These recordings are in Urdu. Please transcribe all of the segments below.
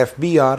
FBR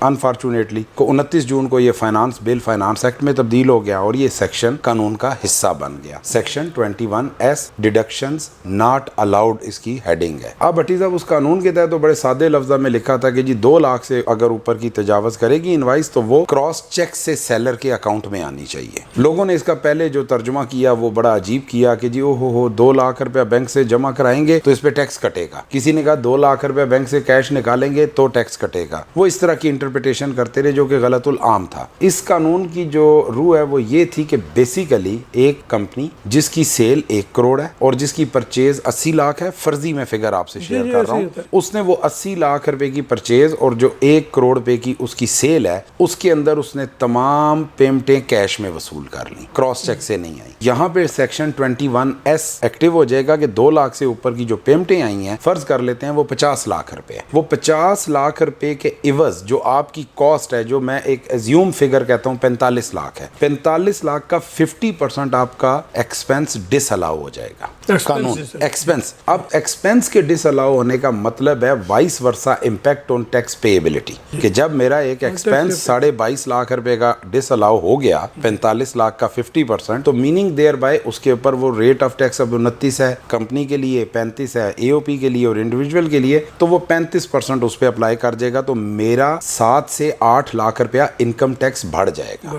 انفارچونیٹلی 29 جون کو یہ فائنانس بل فائنانس ایکٹ میں تبدیل ہو گیا اور یہ سیکشن قانون کا حصہ بن گیا. Section 21S deductions not allowed اس کی ہیڈنگ ہے. اب بھٹی صاحب اس قانون کے تحت تو بڑے سادے لفظوں میں لکھا تھا کہ جی 2 لاکھ سے اگر اوپر کی تجاوز کرے گی انوائس تو وہ کراس چیک سے سیلر کے اکاؤنٹ میں آنی چاہیے. لوگوں نے اس کا پہلے جو ترجمہ کیا وہ بڑا عجیب کیا کہ جی او ہو 2 لاکھ روپیہ بینک سے جمع کرائیں گے تو اس پہ ٹیکس کٹے گا. کسی نے کہا 2 لاکھ روپیہ بینک سے کیش نکالیں گے تو ٹیکس کٹے گا. وہ اس طرح کی انٹرپریٹیشن کرتے رہے جو کہ غلط العام تھا. اس قانون کی جو روح ہے وہ یہ تھی کہ بیسیکلی ایک کمپنی جس کی سیل 1 کروڑ ہے اور جس کی پرچیز 80 لاکھ ہے, فرضی میں فگر آپ سے شیئر کر رہا ہوں, اس نے وہ 80 لاکھ روپے کی پرچیز اور جو 1 کروڑ روپے کی اس کی سیل ہے اس کے اندر اس نے تمام پیمنٹیں کیش میں وصول کر لی, کراس چیک سے نہیں آئی. یہاں پہ سیکشن 21S ایکٹیو ہو جائے گا کہ 2 لاکھ سے اوپر کی جو پیمنٹیں آئی ہیں, فرض کر لیتے ہیں وہ 50 لاکھ روپے ہے, وہ 50 لاکھ روپے کے عوض جو آپ کی کاسٹ ہے, جو میں ایک ایزیوم فگر کہتا ہوں 45 لاکھ ہے, 45 لاکھ کا 50% آپ کا ایکسپینس ڈس الاؤ ہو جائے گا. قانون ایکسپینس, اب ایکسپینس کے ڈس الاؤ ہونے کا مطلب ہے vice versa impact on taxability, کہ جب میرا ایک ایکسپینس 22.5 لاکھ روپے کا ڈس الاؤ ہو گیا 45 لاکھ کا 50%, تو میننگ دیر بائی اس کے اوپر وہ ریٹ آف ٹیکس اب 29 ہے, کمپنی کے لیے 35 ہے, اے او پی کے لیے اور انڈیویجول کے لیے تو وہ 35% اس پہ اپلائی کر جائے گا. تو میرا 7 سے 8 لاکھ روپیہ انکم ٹیکس بڑھ جائے گا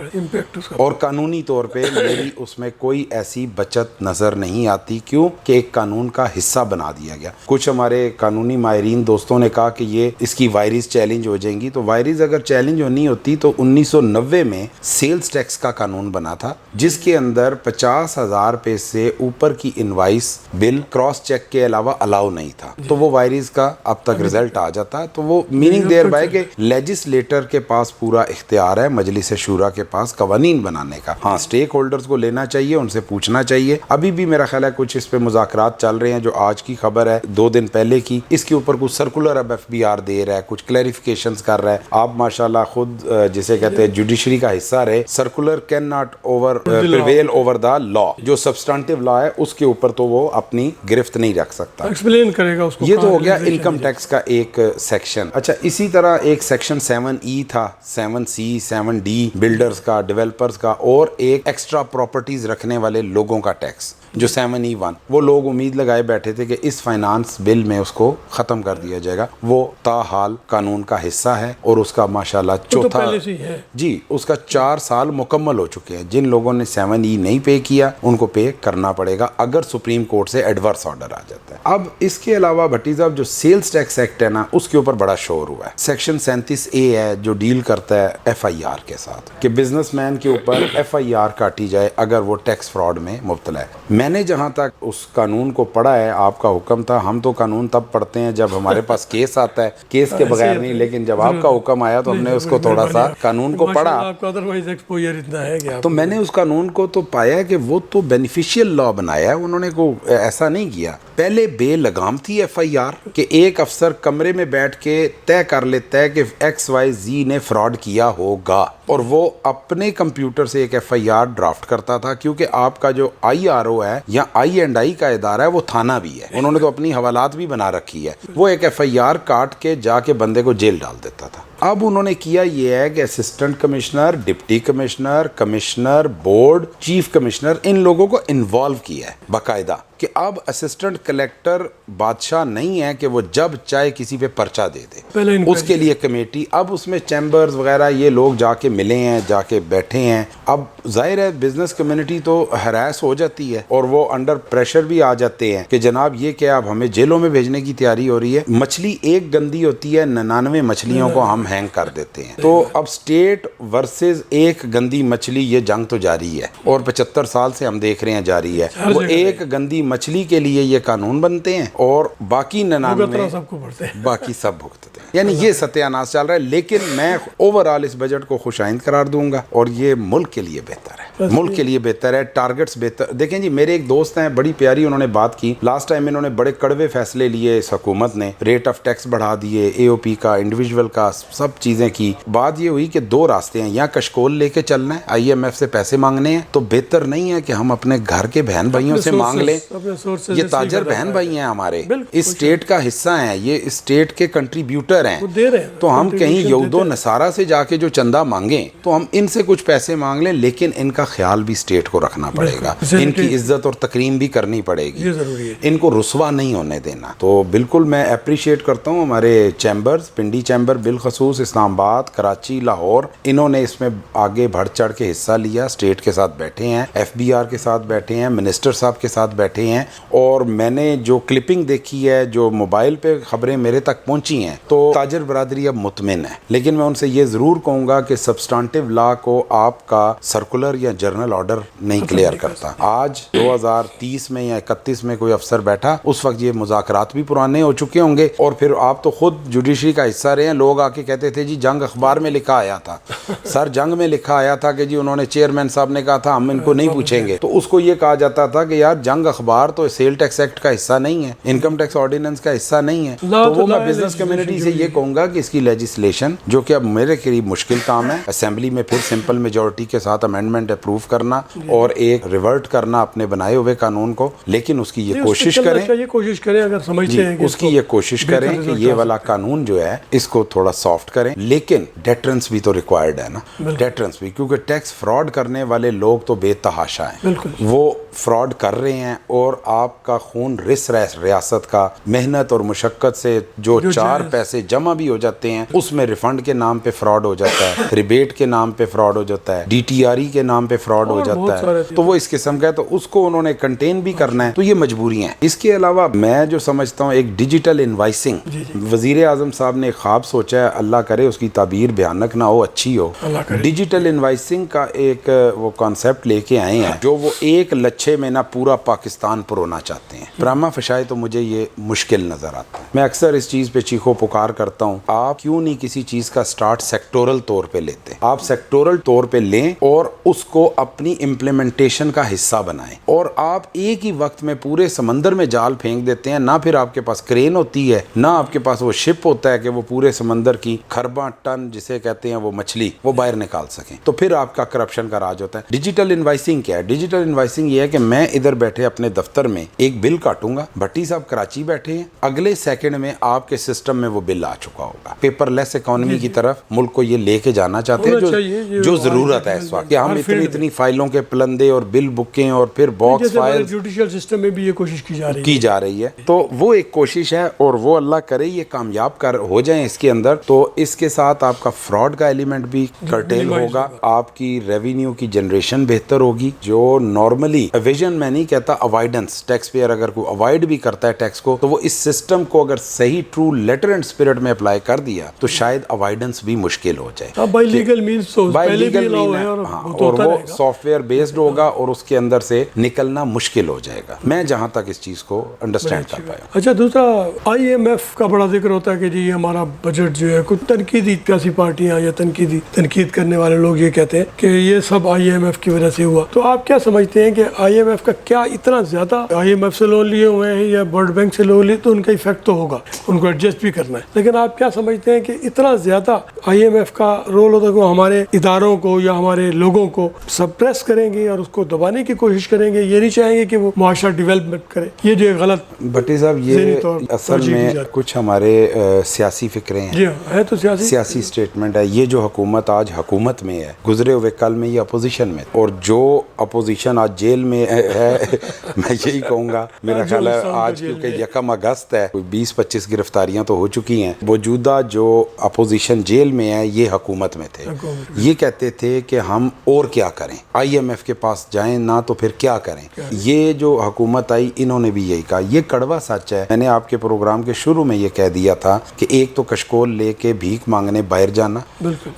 اور قانونی طور پہ میری اس میں کوئی ایسی بچت نظر نہیں آتی. کیوں کہ ایک قانون کا حصہ بنا دیا گیا. کچھ ہمارے قانونی ماہرین دوستوں نے کہا کہ یہ اس کی وائریز چیلنج ہو جائیں گی, تو وائریز اگر چیلنج ہونی ہوتی تو 1990 میں سیلز ٹیکس کا قانون بنا تھا جس کے اندر 50,000 روپے سے اوپر کی انوائس بل کراس چیک کے علاوہ الاؤ نہیں تھا, تو وہ وائریز کا اب تک رزلٹ آ جاتا. تو وہ میننگ دیر بائی کہ لیجسلیٹر کے پاس پورا اختیار ہے مجلس شورا کے پاس قوانین بنانے کا. ہاں اسٹیک ہولڈرز کو لینا چاہیے, ان سے پوچھنا چاہیے. ابھی بھی میرا خیال ہے کچھ اس پہ مذاکرات چل رہے ہیں, جو آج کی خبر ہے 2 دن پہلے کی, اس کے اوپر کچھ سرکولر اب FBR دے رہا ہے, کچھ کلیریفیکیشنز کر رہا ہے. آپ ماشاءاللہ خود جسے کہتے ہیں جوڈیشری کا حصہ رہے, circular cannot prevail over the law, جو سبسٹانٹیو لا ہے اس کے اوپر تو وہ اپنی گرفت نہیں رکھ سکتا, ایکسپلین کرے گا اس کو. یہ تو ہو گیا انکم ٹیکس کا ایک سیکشن. اچھا اسی طرح ایک سیکشن 7E تھا, 7C 7D بلڈرز کا, ڈیولپرز کا, اور ایک ایکسٹرا پراپرٹیز رکھنے والے لوگوں کا ٹیکس جو 7E1. وہ لوگ امید لگائے بیٹھے تھے کہ اس فائنانس بل میں اس کو ختم کر دیا جائے گا. وہ تاحال قانون کا حصہ ہے اور اس کا ماشاءاللہ چوتھا جی اس کا 4 سال مکمل ہو چکے ہیں. جن لوگوں نے 7E نہیں پے کیا ان کو پے کرنا پڑے گا اگر سپریم کورٹ سے ایڈورس آرڈر آ جاتا ہے. اب اس کے علاوہ بھٹی صاحب جو سیلز ٹیکس ایکٹ ہے نا, اس کے اوپر بڑا شور ہوا ہے. سیکشن 37A ہے جو ڈیل کرتا ہے FIR کے ساتھ, کہ بزنس مین کے اوپر FIR کاٹی جائے اگر وہ ٹیکس فراڈ میں مبتلا ہے. میں نے جہاں تک اس قانون کو پڑھا ہے, آپ کا حکم تھا, ہم تو قانون تب پڑھتے ہیں جب ہمارے پاس کیس آتا ہے, کیس کے بغیر نہیں, لیکن جب آپ کا حکم آیا تو ہم نے اس کو تھوڑا سا قانون کو پڑھا, تو میں نے اس قانون کو تو پایا کہ وہ تو بینیفیشیل لا بنایا ہے انہوں نے, کو ایسا نہیں کیا. پہلے بے لگام تھی FIR کہ ایک افسر کمرے میں بیٹھ کے طے کر لیتا ہے کہ XYZ نے فراڈ کیا ہوگا, اور وہ اپنے کمپیوٹر سے ایک FIR ڈرافٹ کرتا تھا, کیونکہ آپ کا جو IRO ہے یا I&I کا ادارہ ہے وہ تھانہ بھی ہے, انہوں نے تو اپنی حوالات بھی بنا رکھی ہے. وہ ایک FIR کاٹ کے جا کے بندے کو جیل ڈال دیتا تھا. اب انہوں نے کیا یہ ہے کہ assistant commissioner, deputy commissioner, commissioner, board, chief commissioner, ان لوگوں کو انوالو کیا ہے باقاعدہ, کہ اب اسسٹنٹ کلیکٹر بادشاہ نہیں ہے کہ وہ جب چاہے کسی پہ پرچہ دے دے, اس کے لیے کمیٹی. اب اس میں چیمبرز وغیرہ یہ لوگ جا کے ملے ہیں, جا کے بیٹھے ہیں. اب ظاہر ہے بزنس کمیونٹی تو ہراس ہو جاتی ہے اور وہ انڈر پریشر بھی آ جاتے ہیں کہ جناب یہ کیا, اب ہمیں جیلوں میں بھیجنے کی تیاری ہو رہی ہے. مچھلی ایک گندی ہوتی ہے, 99 مچھلیوں کو ہم ہینگ کر دیتے ہیں. تو اب اسٹیٹ ورسز ایک گندی مچھلی, یہ جنگ تو جاری ہے اور 75 سال سے ہم دیکھ رہے ہیں جاری ہے. وہ ایک گندی مچھلی کے لیے یہ قانون بنتے ہیں اور باقی 99 باقی سب بھگتتے ہیں. یعنی یہ ستیہ ناش چل رہا ہے. لیکن میں اوورآل اس بجٹ کو خوش آئند قرار دوں گا اور یہ ملک کے لیے بہتر ہے, ملک کے لیے بہتر ہے. ٹارگٹس بہتر. دیکھیں جی میرے ایک دوست ہیں, بڑی پیاری انہوں نے بات کی لاسٹ ٹائم, انہوں نے بڑے کڑوے فیصلے لیے اس حکومت نے, ریٹ آف ٹیکس بڑھا دیے, AOP کا, انڈیویجول کا, سب چیزیں کی. بات یہ ہوئی کہ 2 راستے ہیں, یا کشکول لے کے چلنا ہے, IMF سے پیسے مانگنے ہیں, تو بہتر نہیں ہے کہ ہم اپنے گھر کے بہن بھائیوں سے مانگ لیں اپنے sources یہ سے تاجر صحیح بہن کرنا بھائی ہیں ہمارے, بالکل, اس اسٹیٹ کا حصہ ہیں, یہ اسٹیٹ کے کنٹریبیوٹر ہیں. وہ دے رہے ہیں, تو ہم کہیں contribution یہود دیتے و ہیں. نصارہ سے جا کے جو چندہ مانگیں تو ہم ان سے کچھ پیسے مانگ لیں, لیکن ان کا خیال بھی اسٹیٹ کو رکھنا پڑے گا, ان کی عزت اور تکریم بھی کرنی پڑے گی, یہ ضروری ہے, ان کو رسوا نہیں ہونے دینا. تو بالکل میں اپریشیٹ کرتا ہوں ہمارے چیمبرز, پنڈی چیمبر بالخصوص, اسلام آباد, کراچی, لاہور, انہوں نے اس میں آگے بڑھ چڑھ کے حصہ لیا, اسٹیٹ کے ساتھ بیٹھے ہیں, ایف بی آر کے ساتھ بیٹھے ہیں, منسٹر صاحب کے ساتھ بیٹھے ہیں. اور میں نے جو کلپنگ دیکھی ہے, جو موبائل پہ خبریں میرے تک پہنچی ہیں, تو تاجر برادری اب مطمئن ہے. لیکن میں ان سے یہ ضرور کہوں گا کہ سبسٹانٹیو لا کو آپ کا سرکولر یا جرنل آرڈر نہیں کلیئر کرتا. آج 2030 میں یا 31 میں کوئی افسر بیٹھا, اس وقت یہ مذاکرات بھی پرانے ہو چکے ہوں گے, اور پھر آپ تو خود جوڈیشری کا حصہ رہے ہیں. لوگ آ کے کہتے تھے جی جنگ اخبار میں لکھا آیا تھا, سر جنگ میں لکھا آیا تھا کہ جی انہوں نے چیئرمین صاحب نے کہا تھا ہم ان کو نہیں پوچھیں گے. تو اس کو یہ کہا جاتا تھا کہ یار جنگ اخبار تو سیل ٹیکس ایکٹ کا حصہ نہیں ہے, انکم ٹیکس آرڈیننس کا حصہ نہیں ہے. تو وہ میں بزنس کمیونٹی سے یہ کہوں گا کہ اس کی لیجسلیشن, جو کہ اب میرے قریب مشکل کام ہے, اسمبلی میں پھر سمپل میجورٹی کے ساتھ امینڈمنٹ اپروو کرنا اور ایک ریورٹ کرنا اپنے بنائے ہوئے قانون کو, لیکن اس کی یہ کوشش کریں, اگر سمجھتے ہیں اس کی یہ کوشش کریں کہ یہ والا قانون جو ہے اس کو تھوڑا سافٹ کریں. لیکن ڈیٹرنس بھی تو ریکوائرڈ ہے نا, ڈیٹرنس بھی, کیونکہ ٹیکس فراڈ کرنے والے لوگ تو بے تحاشا ہیں, وہ فراڈ کر رہے ہیں, اور آپ کا خون رس ریاست کا محنت اور مشقت سے جو 4 پیسے جمع بھی ہو جاتے ہیں, اس میں ریفنڈ کے نام پہ فراڈ ہو جاتا ہے, ریبیٹ کے نام پہ فراڈ ہو جاتا ہے, ڈی ٹی آر ای کے نام پہ فراڈ ہو جاتا ہے. تو وہ اس قسم کا ہے, تو اس کو انہوں نے کنٹین بھی کرنا ہے. تو یہ مجبوریاں ہیں. اس کے علاوہ میں جو سمجھتا ہوں ایک ڈیجیٹل انوائسنگ, وزیر اعظم صاحب نے خواب سوچا ہے, اللہ کرے اس کی تعبیر بھیانک نہ ہو, اچھی ہو. ڈیجیٹل انوائسنگ کا ایک وہ کانسیپٹ لے کے آئے ہیں, جو وہ ایک لچھے میں نہ پورا پاکستان پرونا چاہتے ہیں. پراما فشائے تو مجھے یہ مشکل نظر آتا ہے. میں اکثر اس چیز پہ چیخو پکار کرتا ہوں, آپ کیوں نہیں کسی چیز کا سٹارٹ سیکٹورل طور پہ لیتے؟ آپ سیکٹورل طور پہ لیں اور اس کو اپنی امپلیمنٹیشن کا حصہ بنائیں. اور آپ ایک ہی وقت میں پورے سمندر میں جال پھینک دیتے ہیں, نہ پھر آپ کے پاس کرین ہوتی ہے, نہ آپ کے پاس وہ شپ ہوتا ہے کہ وہ پورے سمندر کی کھرباں ٹن جسے کہتے ہیں وہ مچھلی وہ باہر نکال سکیں. تو پھر آپ کا کرپشن کا راج ہوتا ہے. ڈیجیٹل انوائسنگ کیا ہے؟ ڈیجیٹل انوائسنگ یہ ہے کہ میں ادھر بیٹھے اپنے دفتر میں ایک بل کاٹوں گا, بھٹی صاحب کراچی بیٹھے ہیں, اگلے سیکنڈ میں آپ کے سسٹم میں وہ بل آ چکا ہوگا. پیپر لیس اکانومی کی طرف ملک کو یہ لے کے جانا چاہتے ہیں, جو ضرورت ہے اس وقت, کہ ہم اتنی فائلوں کے پلندے اور بل بکیں اور پھر باکس فائل, جوڈیشل سسٹم میں بھی یہ کوشش کی جا رہی ہے. تو وہ ایک کوشش ہے, اور وہ اللہ کرے یہ کامیاب ہو جائیں اس کے اندر, تو اس کے ساتھ آپ کا فراڈ کا ایلیمنٹ بھی کرٹیل ہوگا, آپ کی ریونیو کی جنریشن بہتر ہوگی. جو نارملی ایویژن, میں نہیں کہتا اوائیڈنس, ٹیکس پیئر اگر کوئی اوائڈ بھی کرتا ہے ٹیکس کو, تو وہ اس سسٹم کو اگر صحیح ٹرو لیٹر اینڈ اسپرٹ میں اپلائی کر دیا تو شاید اوائیڈنس بھی مشکل ہو جائے. بائی لیگل مینز تو پہلے بھی الاؤ ہے, اور وہ سافٹ ویئر بیسڈ ہوگا, اور اس کے اندر سے نکلنا مشکل ہو جائے گا. میں جہاں تک اس چیز کو انڈرسٹینڈ کر پایا. اچھا, دوسرا آئی ایم ایف کا بڑا ذکر ہوتا ہے کہ جی ہمارا بجٹ جو ہے, کچھ تنقیدی سیاسی پارٹیاں یا تنقید کرنے والے لوگ یہ کہتے ہیں کہ یہ سب آئی ایم ایف کی وجہ سے ہوا. تو آپ کیا سمجھتے ہیں کہ آئی ایم ایف کا کیا اتنا زیادہ, آئی ایم ایف سے لون لیے ہوئے ہیں یا ورلڈ بینک سے لون لیے, تو ان کا ایفیکٹ تو ہوگا, ان کو ایڈجسٹ بھی کرنا ہے, لیکن آپ کیا سمجھتے ہیں کہ اتنا زیادہ آئی ایم ایف کا رول ہوتا ہے کہ ہمارے اداروں کو یا ہمارے لوگوں کو سپریس کریں گے اور اس کو دبانے کی کوشش کریں گے, یہ نہیں چاہیں گے کہ وہ معاشرہ ڈیولپمنٹ کرے؟ یہ جو غلط بھٹی صاحب, یہ اصل میں کچھ ہمارے سیاسی فکرے ہیں. جی ہے تو سیاسی اسٹیٹمنٹ ہے. یہ جو حکومت آج حکومت میں ہے, گزرے ہوئے کل میں یہ اپوزیشن میں, اور جو اپوزیشن آج جیل میں ہے میں یہی کہوں گا, میرا خیال ہے آج کیونکہ 1 اگست ہے, کوئی 20-25 گرفتاریاں تو ہو چکی ہیں. موجودہ جو اپوزیشن جیل میں ہے یہ حکومت میں تھے, یہ کہتے تھے کہ ہم اور کیا کریں, آئی ایم ایف کے پاس جائیں نہ تو پھر کیا کریں. یہ جو حکومت آئی انہوں نے بھی یہی کہا. یہ کڑوا سچ ہے. میں نے آپ کے پروگرام کے شروع میں یہ کہہ دیا تھا کہ ایک تو کشکول لے کے بھیک مانگنے باہر جانا,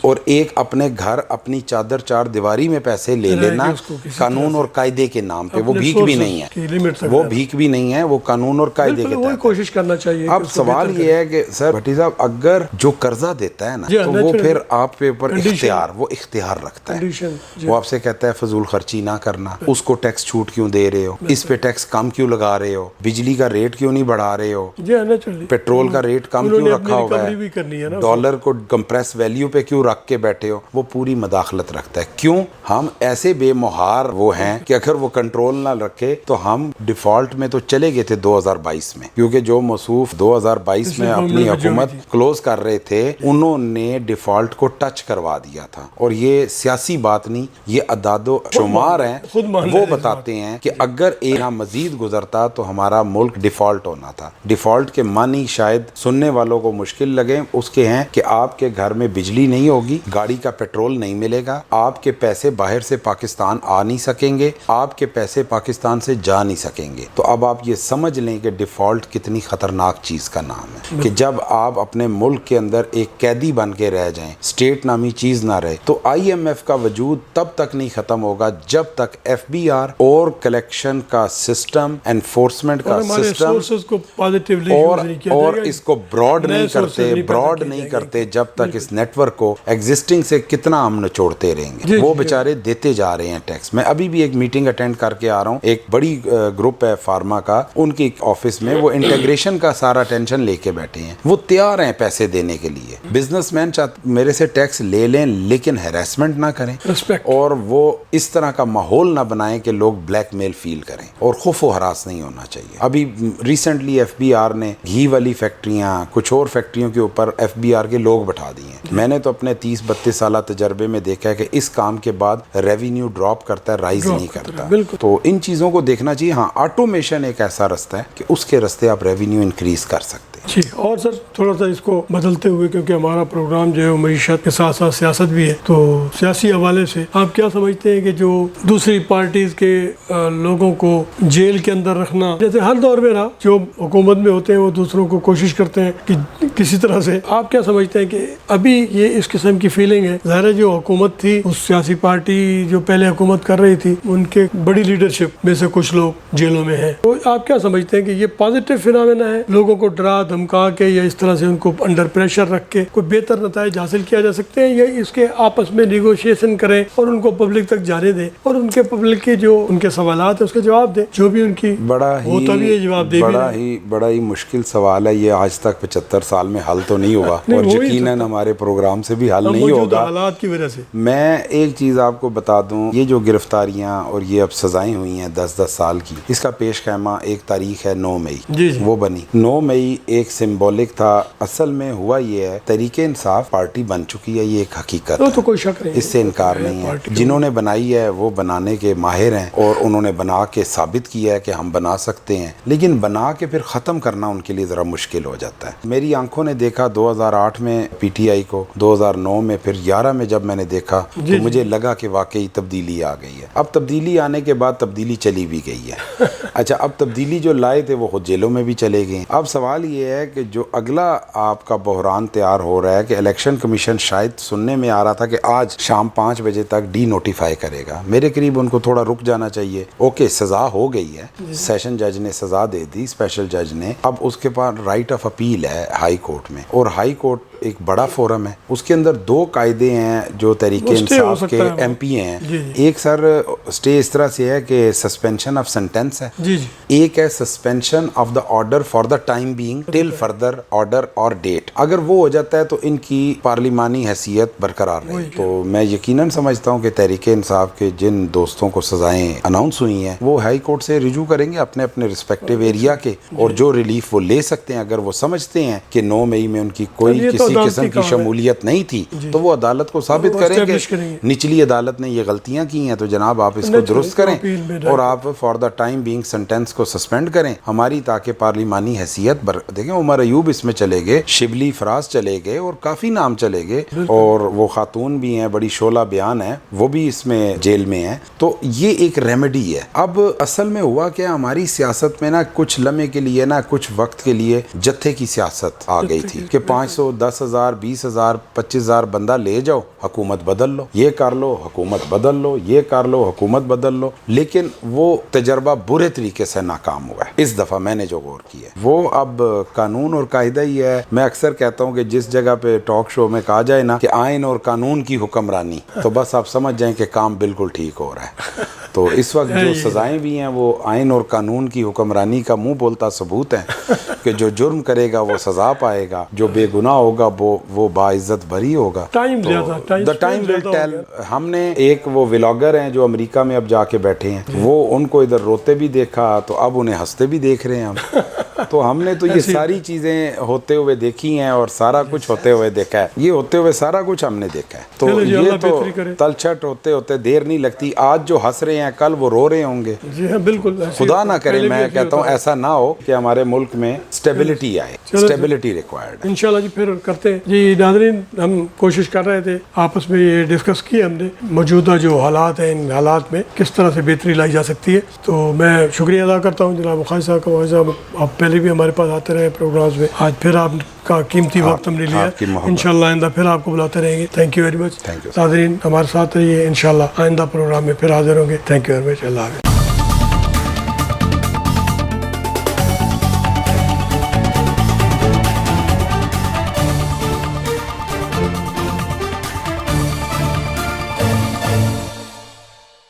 اور ایک اپنے گھر اپنی چادر 4 دیواری میں پیسے لے لینا قانون اور قاعدے کے نام پہ. وہ بھیک بھی نہیں ہے, وہ بھیک بھی نہیں ہے, وہ قانون اور قاعدے کے تحت کوشش کرنا چاہیے. اب سوال یہ ہے کہ سر بھٹی صاحب, اگر جو قرضہ دیتا ہے نا, تو وہ پھر آپ کے اوپر اختیار رکھتا ہے. وہ آپ سے کہتا ہے فضول خرچی نہ کرنا, اس کو ٹیکس چھوٹ کیوں دے رہے ہو, اس پہ ٹیکس کم کیوں لگا رہے ہو, بجلی کا ریٹ کیوں نہیں بڑھا رہے ہو, پیٹرول کا ریٹ کم کیوں رکھا ہوا ہے, ڈالر کو کمپریس ویلیو پہ کیوں رکھ کے بیٹھے ہو. وہ پوری مداخلت رکھتا ہے. کیوں؟ ہم ایسے بے مہار وہ ہیں کہ اگر وہ کنٹرول نہ رکھے تو ہم ڈیفالٹ میں تو چلے گئے تھے 2022 میں, کیونکہ جو موصوف 2022 میں اپنی حکومت کلوز کر رہے تھے انہوں نے ڈیفالٹ کو ٹچ کروا دیا تھا. اور یہ سیاسی بات نہیں, یہ اعداد و شمار ہیں, وہ بتاتے ہیں کہ اگر ایک مزید گزرتا تو ہمارا ملک ڈیفالٹ ہونا تھا. ڈیفالٹ کے معنی شاید سننے والوں کو مشکل لگے, اس کے ہیں کہ آپ کے گھر میں بجلی نہیں ہوگی, گاڑی کا پیٹرول نہیں ملے گا, آپ کے پیسے باہر سے پاکستان آ نہیں سکیں گے, آپ کے پیسے پاکستان سے جا نہیں سکیں گے. تو اب آپ یہ سمجھ لیں کہ ڈیفالٹ کتنی خطرناک چیز کا نام ہے, کہ جب آپ اپنے ملک کے اندر ایک قیدی بن کے رہ جائیں, اسٹیٹ نامی چیز نہ رہے. تو آئی ایم ایف کا وجود تب تک نہیں ختم ہوگا جب تک ایف بی آر اور کلیکشن کا سسٹم, انفورسمنٹ کا سسٹم اور اس کو براڈ نہیں کرتے جب تک اس نیٹ ورک کو ایگزسٹنگ سے کتنا ہم نچوڑتے رہیں گے. وہ بیچارے دیتے جا رہے ہیں ٹیکس. میں ابھی بھی ایک میٹنگ اٹینڈ کر کے آ رہا ہوں, ایک بڑی گروپ ہے فارما کا, ان کی آفس میں وہ انٹیگریشن کا سارا ٹینشن لے کے بیٹھے ہیں. وہ تیار ہیں پیسے دینے کے لیے. بزنس مین میرے سے ٹیکس لے لیں لیکن ہیراسمنٹ نہ کریں, اور وہ اس طرح کا ماحول نہ بنائیں کہ لوگ بلیک میل فیل کریں, اور خوف و ہراس نہیں ہونا چاہیے. ابھی ریسنٹلی ایف بی آر نے گھی والی فیکٹریاں, کچھ اور فیکٹریوں کے اوپر ایف بی آر کے لوگ بٹھا دیے ہیں. میں نے تو اپنے 30-32 سالہ تجربے میں دیکھا ہے کہ اس کام کے بعد ریونیو ڈراپ کرتا ہے, رائز نہیں کرتا. تو ان چیزوں کو دیکھنا چاہیے. ہاں, آٹومیشن ایک ایسا رستہ ہے کہ اس کے رستے آپ ریونیو انکریز کر سکتے ہیں. جی, اور سر تھوڑا سا اس کو بدلتے ہوئے, کیونکہ ہمارا پروگرام جو ہے معیشت کے ساتھ ساتھ سیاست بھی ہے, تو سیاسی حوالے سے آپ کیا سمجھتے ہیں کہ جو دوسری پارٹیز کے لوگوں کو جیل کے اندر رکھنا, جیسے ہر دور میں رہا, جو حکومت میں ہوتے ہیں وہ دوسروں کو کوشش کرتے ہیں کہ کسی طرح سے, آپ کیا سمجھتے ہیں کہ ابھی یہ اس قسم کی فیلنگ ہے؟ ظاہر ہے جو حکومت تھی, اس سیاسی پارٹی جو پہلے حکومت کر رہی تھی, ان کے بڑی لیڈرشپ میں سے کچھ لوگ جیلوں میں ہیں, تو آپ کیا سمجھتے ہیں کہ یہ پازیٹیو فینامنا ہے, لوگوں کو ڈرا دھمکا کے یا اس طرح سے ان کو انڈر پریشر رکھ کے کوئی بہتر نتائج حاصل کیا جا سکتے ہیں, یا اس کے آپس میں نیگوشیشن کریں اور ان کو پبلک تک جانے دیں, اور ان کے پبلک کے جو ان کے سوالات ہیں اس کے جواب دیں, جو بھی ان کی ہوتا بھی ہے جواب دے. بڑا ہی مشکل سوال ہے یہ, آج تک 75 سال میں حل تو نہیں ہوا, اور یقیناً ہمارے پروگرام سے بھی حل نہیں ہوگا حالات کی وجہ سے. میں ایک چیز آپ کو بتا دوں, یہ جو گرفتاریاں اور یہ اب سزائیں ہوئی ہیں 10-10 سال کی, اس کا پیش خیمہ ایک تاریخ ہے 9 مئی. وہ بنی 9 مئی ایک سمبولک تھا. اصل میں ہوا یہ ہے, تحریک انصاف پارٹی بن چکی ہے, یہ ایک حقیقت ہے, تو کوئی شک نہیں, اس سے انکار نہیں ہے. جنہوں نے بنائی ہے وہ بنانے کے ماہر ہیں, اور انہوں نے بنا کے ثابت کیا ہے کہ ہم بنا سکتے ہیں, لیکن بنا کے پھر ختم کرنا ان کے لیے ذرا مشکل ہو جاتا ہے. میری آنکھوں نے دیکھا 2008 میں پی ٹی آئی کو, 2009 میں, پھر 11 میں جب میں نے دیکھا تو مجھے لگا کہ واقعی تبدیلی آ گئی ہے. اب تبدیلی آنے کے بعد تبدیلی چلی بھی گئی ہے. اچھا, اب تبدیلی جو لائے تھے وہ خود جیلوں میں بھی چلے گئے. اب سوال یہ ہے کہ جو اگلا آپ کا بحران تیار ہو رہا ہے کہ الیکشن کمیشن شاید سننے میں آ رہا تھا کہ آج شام 5 بجے تک ڈی نوٹیفائی کرے گا. میرے قریب ان کو تھوڑا رک جانا چاہیے. اوکے, سزا ہو گئی ہے, سیشن جج نے سزا دے دی, اسپیشل جج نے. اب اس کے پاس رائٹ آف اپیل ہے ہائی کورٹ میں, اور ہائی کورٹ ایک بڑا فورم ہے, اس کے اندر 2 قاعدے ہیں جو تحریک انصاف کے ایم پی ہیں. ایک سر اسٹے اس طرح سے ہے کہ سسپینشن آف سینٹینس ہے, ایک ہے suspension of the order for the time being till further order اور ڈیٹ. اگر وہ ہو جاتا ہے تو ان کی پارلیمانی حیثیت برقرار رہے. تو میں یقیناً سمجھتا ہوں کہ تحریک انصاف کے جن دوستوں کو سزائیں اناؤنس ہوئی ہیں وہ ہائی کورٹ سے رجوع کریں گے اپنے اپنے رسپیکٹیو ایریا کے, اور جو ریلیف وہ لے سکتے ہیں, اگر وہ سمجھتے ہیں کہ 9 مئی میں ان کی کوئی کسی قسم کی شمولیت نہیں تھی تو وہ عدالت کو ثابت کریں کہ نچلی عدالت نے یہ غلطیاں کی ہیں, تو جناب آپ اس کو درست کریں, اور آپ for the time being sentence کو سسپینڈ کریں ہماری, تاکہ پارلیمانی حیثیت دیکھیں عمر ایوب اس میں چلے گئے, شبلی فراز چلے گئے, اور کافی نام چلے گئے, اور وہ خاتون بھی ہیں, بڑی شعلہ بیان ہے, وہ بھی اس میں جیل میں ہیں. تو یہ ایک ریمیڈی ہے. اب اصل میں ہوا کہ ہماری سیاست میں نا کچھ لمحے کے لیے نا کچھ وقت کے لیے جتھے کی سیاست آ گئی تھی کہ 500, 10,000, 20,000, 25,000 بندہ لے جاؤ, حکومت بدل لو, یہ کر لو, حکومت بدل لو, یہ کر لو, حکومت بدل لو. لیکن وہ تجربہ برے طریقے سے ناکام ہوا ہے. اس دفعہ میں نے جو غور کیا ہے وہ اب قانون اور قاعدہ ہی ہے. میں اکثر کہتا ہوں کہ جس جگہ پہ ٹاک شو میں کہا جائے نا کہ آئین اور قانون کی حکمرانی, تو بس آپ سمجھ جائیں کہ کام بالکل ٹھیک ہو رہا ہے. تو اس وقت جو سزائیں بھی ہیں وہ آئین اور قانون کی حکمرانی کا منہ بولتا ثبوت ہے کہ جو جرم کرے گا وہ سزا پائے گا, جو بے گناہ ہوگا وہ باعزت بری ہوگا. The time will tell. ہم نے ایک وہ ولاگر ہیں جو امریکہ میں اب جا کے بیٹھے ہیں, وہ ان کو ادھر روتے بھی دیکھا تو اب انہیں ہنستے بھی دیکھ رہے ہیں ہم. تو ہم نے تو یہ ساری چیزیں ہوتے ہوئے دیکھی ہیں اور سارا کچھ ہوتے ہوئے دیکھا ہے. یہ ہوتے ہوئے سارا کچھ ہم نے دیکھا ہے. تو یہ تو تلچھٹ ہوتے ہوتے دیر نہیں لگتی. آج جو ہنس رہے ہیں کل وہ رو رہے ہوں گے. جی ہاں بالکل. خدا نہ کرے, میں کہتا ہوں ایسا نہ ہو کہ ہمارے ملک میں اسٹیبلٹی آئے. Stability required. انشاءاللہ جی پھر کرتے ہیں. جی ناظرین, ہم کوشش کر رہے تھے آپس میں یہ ڈسکس کیا ہم نے موجودہ جو حالات ہیں, ان حالات میں کس طرح سے بہتری لائی جا سکتی ہے. تو میں شکریہ ادا کرتا ہوں جناب خواجہ صاحب کا. خواجہ صاحب آپ پہلے بھی ہمارے پاس آتے رہے پروگرامز میں, آج پھر آپ کا قیمتی وقت ہم نے لیا. انشاءاللہ آئندہ پھر آپ کو بلاتے رہیں گے. تھینک یو ویری مچ. ناظرین ہمارے ساتھ رہیے, انشاءاللہ آئندہ پروگرام میں پھر حاضر ہوں گے. Thank you very much. اللہ حافظ.